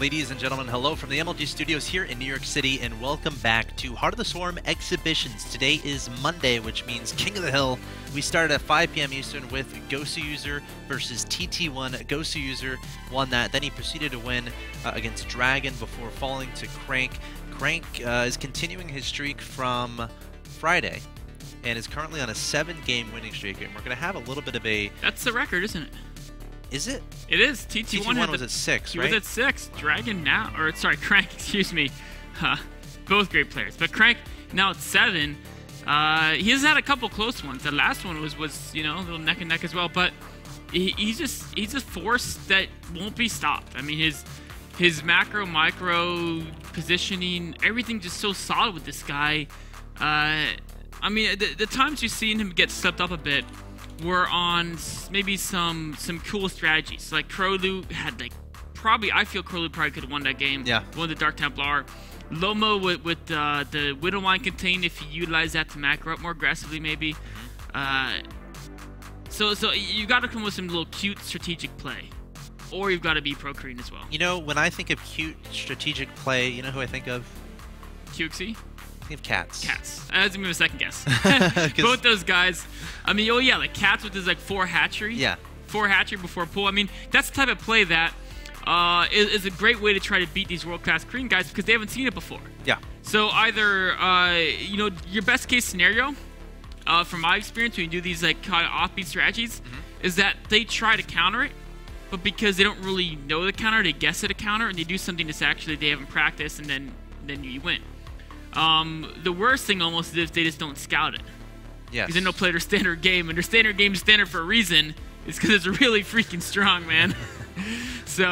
Ladies and gentlemen, hello from the MLG studios here in New York City, and welcome back to Heart of the Swarm Exhibitions. Today is Monday, which means King of the Hill. We started at 5 p.m. Eastern with Gosu User versus TT1. Gosu User won that. Then he proceeded to win against Dragon before falling to Crank. Crank is continuing his streak from Friday and is currently on a 7-game winning streak. And we're going to have a little bit of a... That's the record, isn't it? Is it? It is. TT1 was at 6, he right? was at 6. Dragon now, or sorry, Crank, excuse me. Both great players. But Crank now at 7. He has had a couple close ones. The last one was you know, a little neck and neck as well. But he's a force that won't be stopped. I mean, his macro, micro, positioning, everything just so solid with this guy. I mean, the times you've seen him get stepped up a bit were on maybe some cool strategies. Like Crowloo had probably Crowloo probably could have won that game. Yeah. Won the Dark Templar. Lomo with the Widowline Contain, if you utilize that to macro up more aggressively maybe. So you got to come with some little cute strategic play. Or you've got to be pro-Korean as well. You know, when I think of cute strategic play, you know who I think of? QXE? I think of Catz. Catz. That's gonna be a second guess. Both those guys. I mean, oh yeah, like Catz with his 4 hatchery. Yeah. 4 hatchery before pull. I mean, that's the type of play that is a great way to try to beat these world-class Korean guys because they haven't seen it before. Yeah. So either you know, your best case scenario, from my experience when you do these kind of offbeat strategies, is that they try to counter it, but because they don't really know the counter, they guess at a counter and they do something that's actually they haven't practiced, and then you win. The worst thing almost is if they just don't scout it. Yes. Because they don't play their standard game, and their standard game is standard for a reason. It's because it's really freaking strong, man. So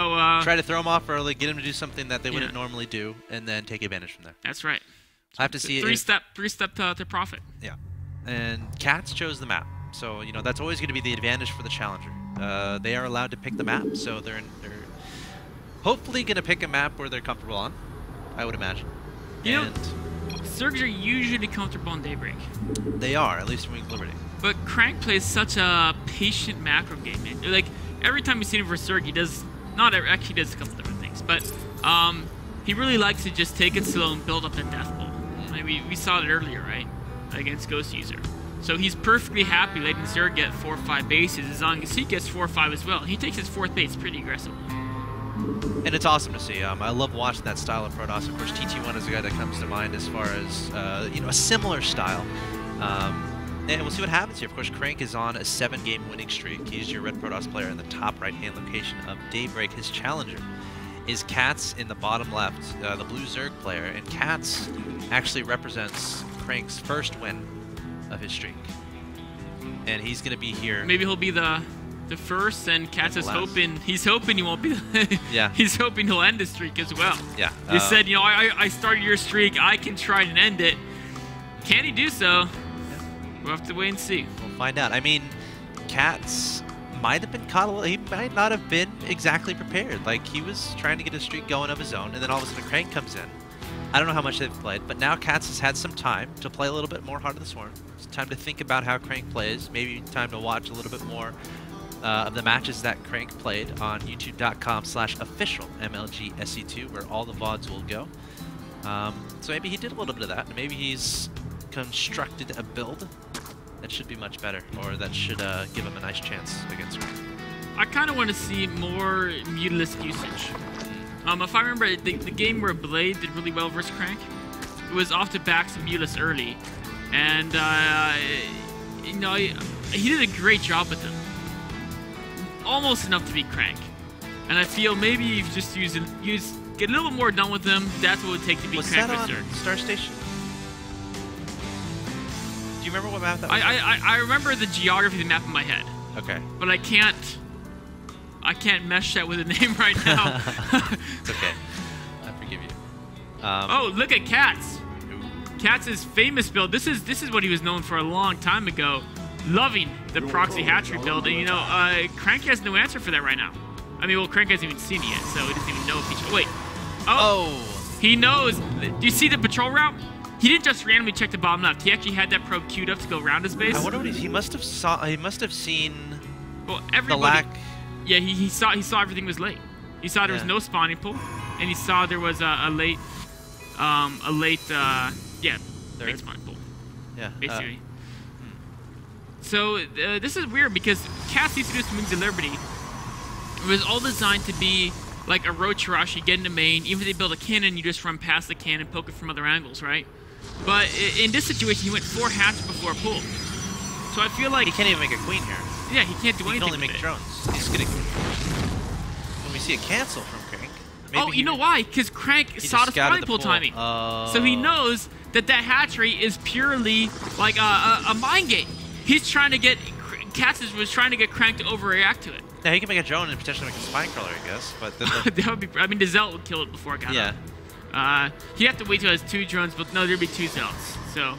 try to throw them off early, get them to do something that they wouldn't normally do, and then take advantage from there. That's right. I have to see three step to profit. Yeah. And Catz chose the map, so you know that's always going to be the advantage for the challenger. They are allowed to pick the map, so they're hopefully going to pick a map where they're comfortable on, I would imagine. You know, Zergs are usually comfortable on Daybreak. They are, at least in Winged Liberty. But Crank plays such a patient macro game. Like, every time we've seen him versus Zerg, he does, actually does a couple different things, but he really likes to just take it slow and build up that death bowl. I mean, we saw it earlier, right? Against Ghost User. So he's perfectly happy letting Zerg get 4 or 5 bases as long as he gets 4 or 5 as well. He takes his 4th base pretty aggressively. And it's awesome to see. I love watching that style of Protoss. Of course, TT1 is a guy that comes to mind as far as you know, a similar style. And we'll see what happens here. Of course, Crank is on a 7-game winning streak. He's your red Protoss player in the top right-hand location of Daybreak. His challenger is Catz in the bottom left, the blue Zerg player. And Catz actually represents Crank's first win of his streak. And he's going to be here. Maybe he'll be the first, and Catz is hoping he won't be. Yeah. He's hoping he'll end the streak as well. Yeah. He said, you know, I started your streak. I can try and end it. Can he do so? Yeah. We'll have to wait and see. We'll find out. I mean, Catz might have been caught a little. He might not have been exactly prepared. Like, he was trying to get a streak going of his own, and then all of a sudden Crank comes in. I don't know how much they've played, but now Catz has had some time to play a little bit more Heart of the Swarm. It's time to think about how Crank plays. Maybe time to watch a little bit more of the matches that Crank played on youtube.com/official MLG SE2, where all the VODs will go. So maybe he did a little bit of that, and maybe he's constructed a build that should be much better, or that should give him a nice chance against Crank. I kind of want to see more Mutalisk usage. If I remember the game where Blade did really well versus Crank, it was off the backs of Mutalisk early, and you know, he did a great job with him. Almost enough to beat Crank. And I feel maybe you just get a little bit more done with them. That's what it would take to beat Crank with Zerg. Star Station? Do you remember what map that was? I remember the geography of the map in my head. Okay. But I can't mesh that with a name right now. It's okay. I forgive you. Oh, look at Catz. Catz's famous build. This is what he was known for a long time ago. Loving the proxy hatchery build, and you know, Crank has no answer for that right now. I mean, well, Crank hasn't even seen it yet, so he doesn't even know if he should. Wait. Oh. He knows. Do you see the patrol route? He didn't just randomly check the bottom left. He actually had that probe queued up to go around his base. I wonder what he must have seen. Well, everybody. The lack. Yeah, he saw everything was late. He saw there was no spawning pool. and he saw there was a late, yeah, big spawn pull. Yeah. Basically. So this is weird because Catz used to do some Wings of Liberty. It was all designed to be like a roach rush. You get into main, even if they build a cannon, you just run past the cannon, poke it from other angles, right? But in this situation, he went 4 hatch before a pull. So I feel like he can't even make a queen here. Yeah, he can't do anything. He can only make drones. He's getting. When we see a cancel from Crank. Maybe you know why? Because Crank saw the spawning pool timing. So he knows that hatchery is purely like a mind game. He's trying to get Catz was trying to get Crank to overreact to it. Yeah, he can make a drone and potentially make a spine crawler, I guess. But then that would be. I mean, the Zelt would kill it before it got up. He'd have to wait till he has 2 drones, but no, there'd be 2 Zelts. So,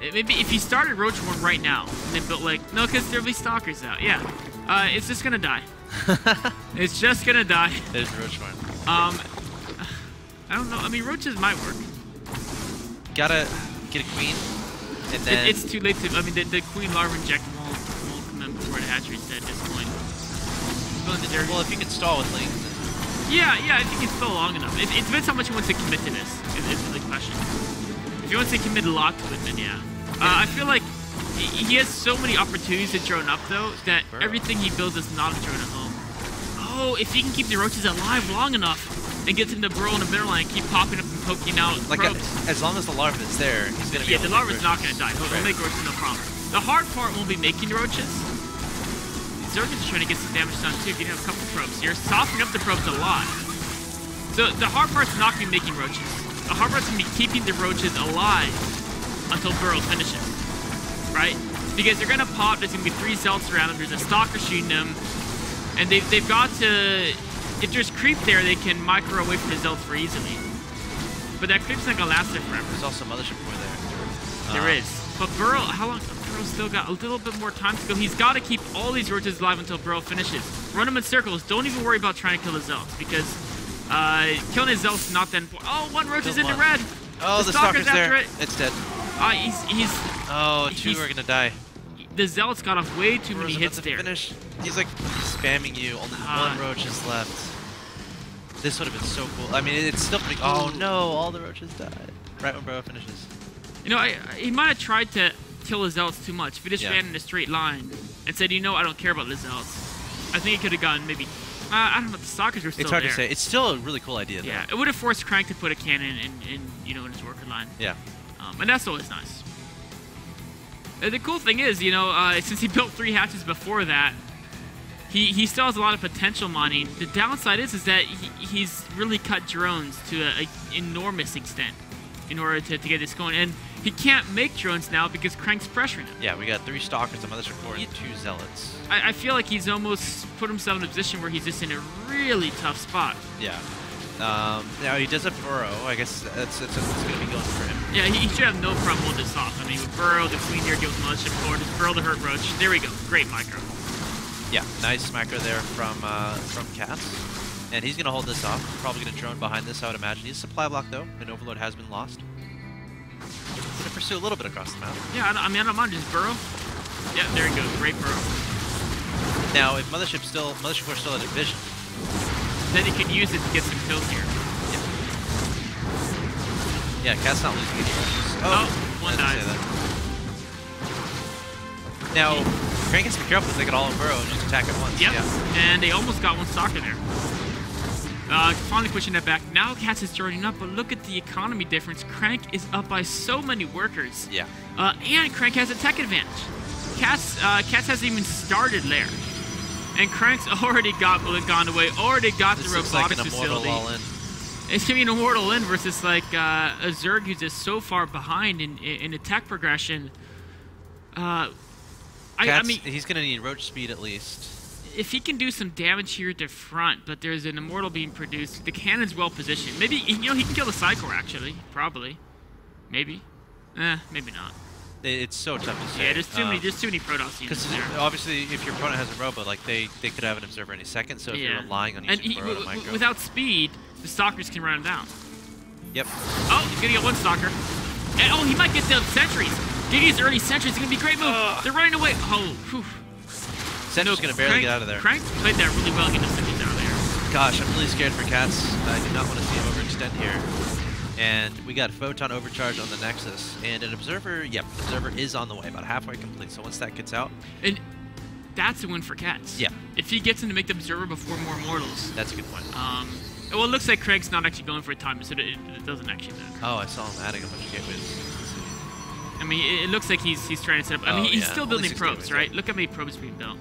maybe if he started Roach one right now and then built like because there'll be stalkers out. Yeah, it's just gonna die. It's just gonna die. There's Roach one. I don't know. I mean, roaches might work. Gotta get a queen, and then it's too late to. I mean, the queen larva inject won't come in before the hatchery's dead at this point. Well, if you can stall with Link. Yeah, I think it's still long enough. It depends how much he wants to commit to this. Is the question. If he wants to commit a lot to it, then yeah. I feel like he has so many opportunities to drone up though that everything he builds is not a drone at home. Oh, if he can keep the roaches alive long enough and get them to burrow in the middle line and keep popping up and poking out probes. As long as the larva is there, he's gonna be. Yeah, the larva's not gonna die. He'll make roaches, no problem. The hard part won't be making roaches. Zergin's trying to get some damage done too, getting a couple probes here, softening up the probes a lot. So the hard part's not gonna be making roaches. The hard part's gonna be keeping the roaches alive until burrow finishes, right? Because they're gonna pop. There's gonna be 3 Zelts around them. There's a stalker shooting them, and they've got to. If there's creep there, they can micro away from the Zelts very easily. But that creep's not gonna last there forever. There's also Mothership Core there. There is. But Burrow, how long? Burrow's still got a little bit more time to go. He's got to keep all these roaches alive until Burrow finishes. Run them in circles. Don't even worry about trying to kill the Zelts because killing his Zelt's not that important. Oh, 1 roach is in the red. Oh, the stalker's after there. it. It's dead. Oh, 2 are gonna die. The Zelt's got off way too many hits there. Finish. He's like spamming you. Only 1 roach is left. This would have been so cool. I mean, it's still pretty. Oh no, all the roaches died right when Burrow finishes. You know, he might have tried to kill the Zelts too much. If he just ran in a straight line and said, you know, I don't care about the Zelts, I think he could have gotten maybe. I don't know. The stalkers were still It's hard there. to say. It's still a really cool idea, though. Yeah, it would have forced Crank to put a cannon in his worker line. Yeah. And that's always nice. The cool thing is, you know, since he built 3 hatches before that, he still has a lot of potential mining. The downside is that he's really cut drones to an enormous extent in order to get this going. And he can't make drones now because Crank's pressuring him. Yeah, we got 3 stalkers, a Mothership Core, and 2 Zealots. I feel like he's almost put himself in a position where he's just in a really tough spot. Yeah. Now he does have Burrow. I guess it's going to be going for him. Yeah, he should have no problem holding this off. I mean, with Burrow, the Queen here, deal with Mothership Core, just Burrow the Hurt Roach. There we go. Great micro. Yeah, nice micro there from Catz. And he's going to hold this off. Probably going to drone behind this, I would imagine. He's a supply block, though. An overload has been lost. Going to pursue a little bit across the map. Yeah, I mean, I don't mind. Just Burrow. Yeah, there he goes. Great Burrow. Now, if Mothership Core's still at a vision, then he can use it to get some kills here. Yeah, Catz not losing any roaches. Oh, 1 dies. Now, Crank has to be careful because they can all in Burrow and just attack at once. Yep. Yeah. And they almost got 1 stalker there. Finally pushing that back. Now Catz is joining up, but look at the economy difference. Crank is up by so many workers. Yeah. And Crank has a tech advantage. Catz hasn't even started there. And Crank's already gone away, already got the robotics facility. All-in. It's going to be an immortal in versus like a Zerg who's just so far behind in attack progression. I mean, he's going to need roach speed at least. If he can do some damage here at the front, but there's an immortal being produced, the cannon's well positioned. Maybe he can kill the Psychor actually, probably, maybe not. It's so tough to say. Yeah, there's too many Protoss units there. Obviously, if your opponent has a robo, like they could have an observer any second. So if you're relying on using Burrow to micro, without speed, the stalkers can run him down. Yep. Oh, he's gonna get 1 stalker. And he might get the sentries. Gideon's early sentries is gonna be a great move. They're running away. Oh, whew. Sentinel's gonna barely get out of there. Crank played that really well, getting the sentries out of there. gosh, I'm really scared for Catz. I do not want to see him overextend here. And we got Photon Overcharge on the Nexus. And an Observer, yep, Observer is on the way, about halfway complete. So once that gets out... And that's a win for Catz. Yeah. If he gets him to make the Observer before more Mortals. That's a good point. Well, it looks like Craig's not actually going for a timer, so it doesn't actually matter. Oh, I saw him adding a bunch of gateways. I mean, it looks like he's trying to set up... I mean, he's still building probes, right? Yeah. Look how many probes being built.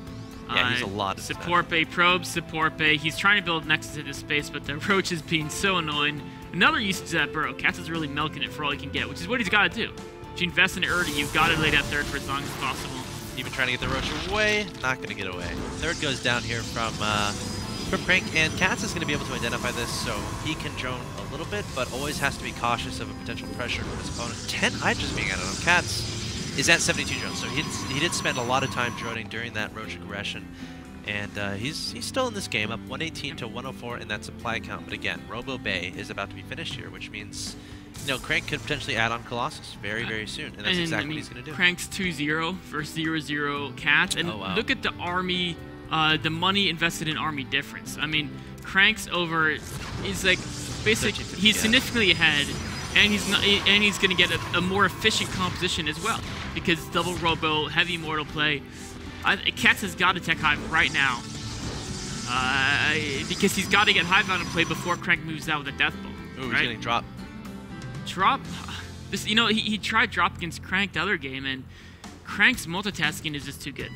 Yeah, he's a lot of support bay probes, support bay. He's trying to build Nexus into space, but the Roach is being so annoying. Another usage of that burrow. Catz is really milking it for all he can get, which is what he's got to do. If you invest in it early, you've got to lay that third for as long as possible. Even trying to get the Roach away, not going to get away. Third goes down here from Crank, and Catz is going to be able to identify this, so he can drone a little bit, but always has to be cautious of a potential pressure from his opponent. 10 Hydras being added on. Catz is at 72 drones, so he did spend a lot of time droning during that Roach aggression. And he's still in this game, up 118 to 104 in that supply count. But again, Robo Bay is about to be finished here, which means, you know, Crank could potentially add on Colossus very, very soon. And that's exactly what he's going to do. Crank's 2-0 versus 0-0 Catz. And look at the army, the money invested in army difference. I mean, Crank's over, he's like, basically, he's significantly ahead. And he's going to get a more efficient composition as well. Because double Robo, heavy Mortal play. Catz has got to tech Hive right now, because he's got to get Hive out of play before Crank moves out with a Death Bolt. Ooh, he's getting dropped. Drop? This, you know, he tried drop against Crank the other game, and Crank's multitasking is just too good.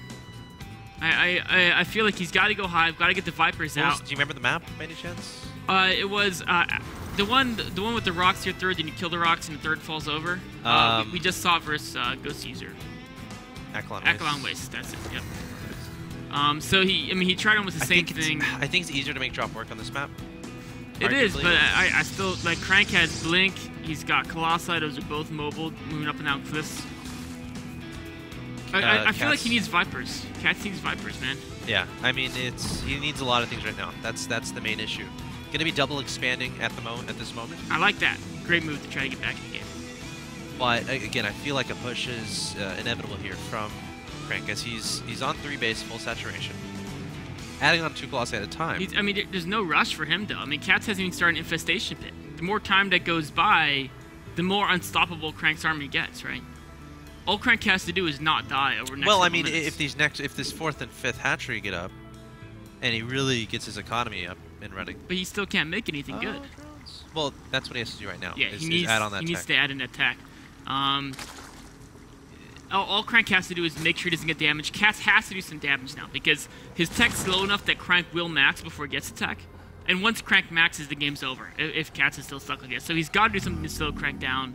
I feel like he's got to go Hive, got to get the Vipers out. Do you remember the map by any chance? It was the one with the rocks here third, then you kill the rocks and the third falls over. We just saw it versus Ghost User. Acheron Waste, that's it, yep. So he tried almost the same thing. I think it's easier to make drop work on this map. It is, but I still, like, Crank has Blink, he's got Colossi, those are both mobile, moving up and down cliffs. I feel like he needs Vipers. Catz needs Vipers, man. Yeah, I mean, he needs a lot of things right now. That's the main issue. Gonna be double expanding at this moment. I like that. Great move to try to get back in the game. But again, I feel like a push is inevitable here from Crank, as he's on 3 base, full saturation, adding on 2 Colossi at a time. I mean, there's no rush for him, though. I mean, Catz hasn't even started an Infestation Pit. The more time that goes by, the more unstoppable Crank's army gets, right? All Crank has to do is not die over next. Well, I mean, minutes. if this 4th and 5th hatchery get up, and he really gets his economy up and running, but he still can't make anything good. Well, that's what he has to do right now. Yeah, he needs to add an attack. All Crank has to do is make sure he doesn't get damage. Catz has to do some damage now because his tech's slow enough that Crank will max before he gets attack. And once Crank maxes, the game's over if Catz is still stuck like this. So he's got to do something to slow Crank down.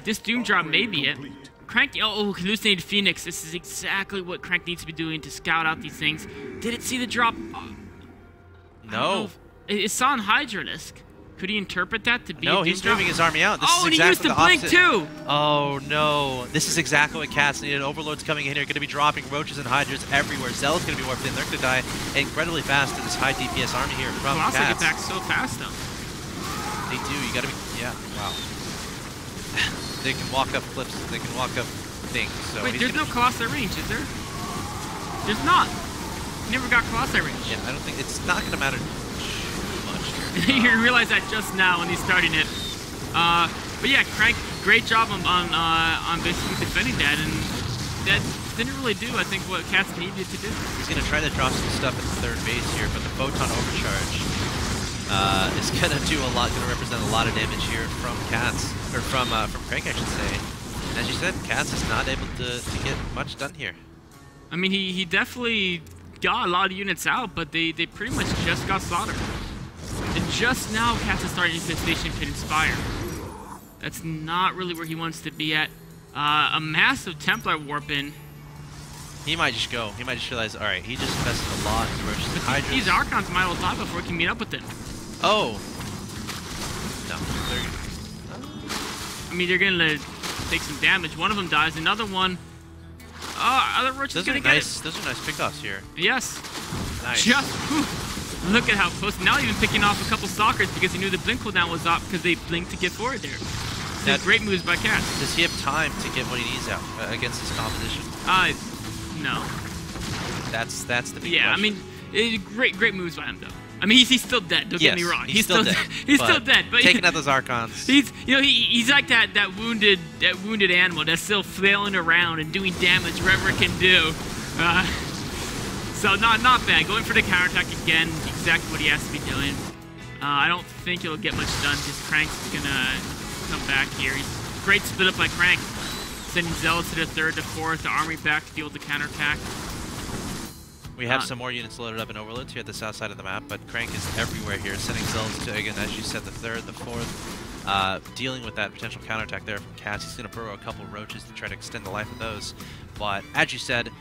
This Doom Drop may be it. Crank, Hallucinated Phoenix. This is exactly what Crank needs to be doing to scout out these things. Did it see the drop? No. It saw on Hydralisk. Could he interpret that to be? No, he's moving his army out. This is and exactly he used the blink too. Oh no! This is exactly what Catz needed. Overlord's coming in here, going to be dropping Roaches and Hydras everywhere. Zell's going to be warped in. They're going to die incredibly fast to this high DPS army here from Catz. Colossi get back so fast though. They do. You got to be. Yeah. Wow. They can walk up cliffs. They can walk up things. So wait, there's no Colossi range, is there? There's not. Never got Colossi range. Yeah, I don't think it's not going to matter. You realize that just now when he's starting it. But yeah, Crank, great job on basically defending that, and that didn't really do, I think, what Catz needed to do. He's going to try to drop some stuff at the 3rd base here, but the Photon Overcharge is going to do a lot, going to represent a lot of damage here from Catz, or from Crank, I should say. And as you said, Catz is not able to get much done here. I mean, he definitely got a lot of units out, but they pretty much just got slaughtered. And just now, Catz is starting Infestation Pit Inspire. That's not really where he wants to be at. A massive Templar warp in. He might just go. He might just realize, all right, he just invested a lot in Roaches and Hydras. These Archons might well die before he can meet up with them. Oh. No. I mean, they're going to take some damage. One of them dies. Another one. Oh, other Roach is going to get it. Those are nice pickoffs here. Yes. Nice. Look at how close. Now even picking off a couple Stalkers because he knew the blink cooldown was up because they blinked to get forward there. So great moves by Catz. Does he have time to get what he needs out against his competition? No. That's the big question. I mean, great moves by him though. I mean, he's still dead. Don't get me wrong. He's still dead. He's still dead. But taking out those Archons. He's like that wounded animal that's still flailing around and doing damage wherever it can do. So not bad. Going for the counterattack again, exactly what he has to be doing. I don't think he'll get much done because Crank's gonna come back here. Great split up by Crank, sending Zealots to the 3rd, to 4th, the army back to deal with the counterattack. We have some more units loaded up in Overloads here at the south side of the map, but Crank is everywhere here, sending Zealots to, again, as you said, the 3rd, the 4th, dealing with that potential counterattack there from Catz. He's going to burrow a couple roaches to try to extend the life of those. But as you said,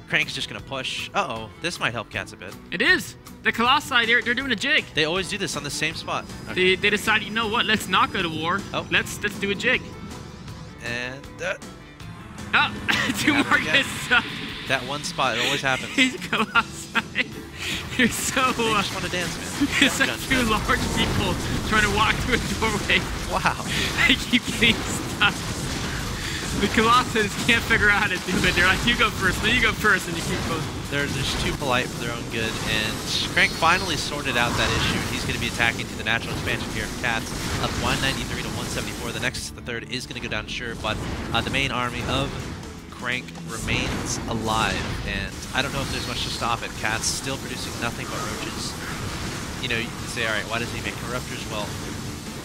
Crank's just going to push. Uh-oh, this might help Catz a bit. It is. The Colossi, they're doing a jig. They always do this on the same spot. Okay. They decided, you know what, let's not go to war. Oh. Let's do a jig. And... two more gets that one spot, it always happens. These Colossi. They're so... They just want to dance, man. It's like two large people trying to walk through a doorway. Wow. They keep getting stuck. The Colossi can't figure out how to do it. They're like, you go first, then you go first, and you keep going. They're just too polite for their own good, and Crank finally sorted out that issue. He's going to be attacking to the natural expansion here of Catz, up 193 to 174. The next, the 3rd, is going to go down, sure, but the main army of Crank remains alive, and I don't know if there's much to stop it. Catz still producing nothing but roaches. You know, you can say, all right, why doesn't he make corruptors? Well,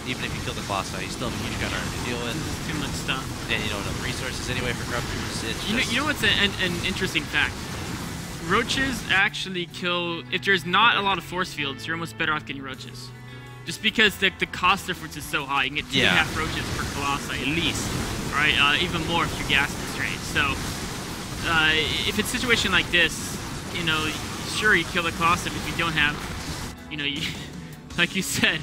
even if you kill the Colossi, you still have a huge gun army to deal with. Too much stuff. And you don't have resources anyway for corruptors. It's you know what's an interesting fact? Roaches actually kill... If there's not a lot of force fields, you're almost better off getting roaches. Just because the cost difference is so high. You can get 2.5 roaches per Colossi, at least. Right? Even more if you're gas constrained. So, if it's a situation like this, you know, sure, you kill the Colossi, but if you don't have... You know, like you said...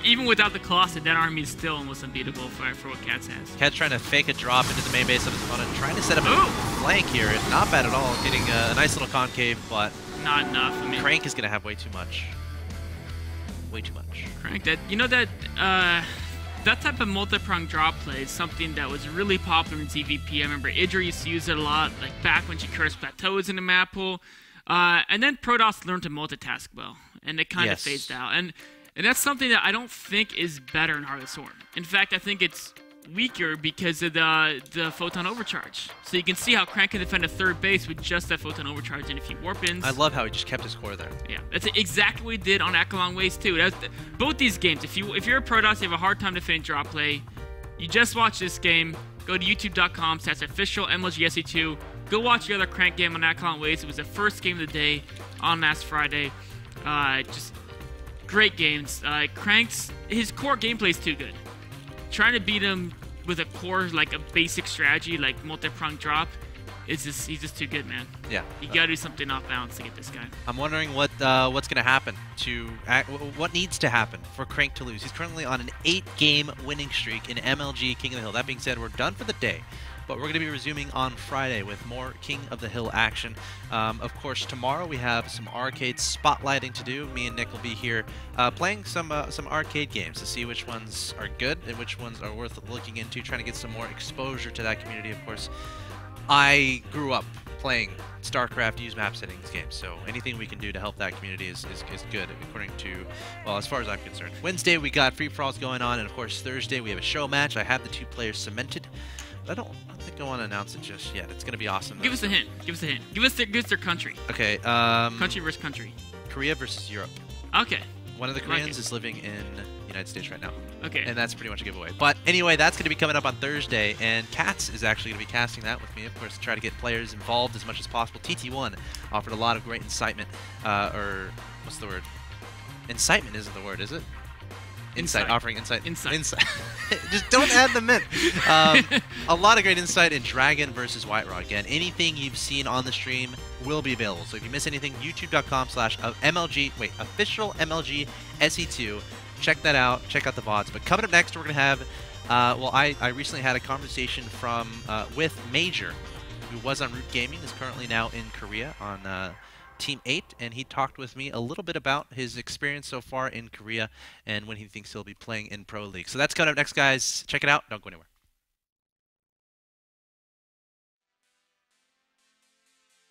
Even without the Colossi, that army is still almost unbeatable for what Catz has. Catz trying to fake a drop into the main base of his opponent, trying to set up a flank here. Not bad at all, getting a nice little concave, but not enough. I mean, Crank is going to have way too much. Way too much. Crank, that type of multi-pronged drop play is something that was really popular in TVP. I remember Idra used to use it a lot, like back when she cursed plateaus in the map pool. And then Protoss learned to multitask well, and it kind of phased out. And that's something that I don't think is better in Heart of the Swarm. In fact, I think it's weaker because of the Photon Overcharge. So you can see how Crank can defend a 3rd base with just that Photon Overcharge and a few Warpins. I love how he just kept his core there. Yeah, that's exactly what he did on Aqualung Ways too. Both these games, if you're a Protoss, you have a hard time defending drop play, you just watch this game, go to youtube.com/official MLGSE2, go watch the other Crank game on Aqualung Ways. It was the first game of the day on last Friday. Just great games. His core gameplay is too good. Trying to beat him with a core, like a basic strategy, like multi-pronged drop, he's just too good, man. Yeah. You gotta do something off balance to get this guy. I'm wondering what's gonna happen what needs to happen for Crank to lose. He's currently on an 8-game winning streak in MLG King of the Hill. That being said, we're done for the day. But we're going to be resuming on Friday with more King of the Hill action. Of course, tomorrow we have some arcade spotlighting to do. Me and Nick will be here playing some arcade games to see which ones are good and which ones are worth looking into, trying to get some more exposure to that community. Of course, I grew up playing StarCraft use map settings games, so anything we can do to help that community is good, according to, well, as far as I'm concerned. Wednesday we got free-for-alls going on, and of course Thursday we have a show match. I have the 2 players cemented. I don't think I want to announce it just yet. It's going to be awesome. Give us a hint. Give us a hint. Give us their country. Okay. Country versus country. Korea versus Europe. Okay. One of the Koreans is living in the United States right now. Okay. And that's pretty much a giveaway. But anyway, that's going to be coming up on Thursday, and Catz is actually going to be casting that with me, of course, to try to get players involved as much as possible. TT1 offered a lot of great incitement, or what's the word? Incitement isn't the word, is it? Insight. Offering insight. Insight. Just don't add the mint. A lot of great insight in Dragon versus White Raw. Again, anything you've seen on the stream will be available. So if you miss anything, youtube.com/official MLG SE2. Check that out. Check out the VODs. But coming up next, we're going to have, I recently had a conversation with Major, who was on Root Gaming, is currently now in Korea on Team 8, and he talked with me a little bit about his experience so far in Korea and when he thinks he'll be playing in Pro League. So that's coming up next, guys. Check it out. Don't go anywhere.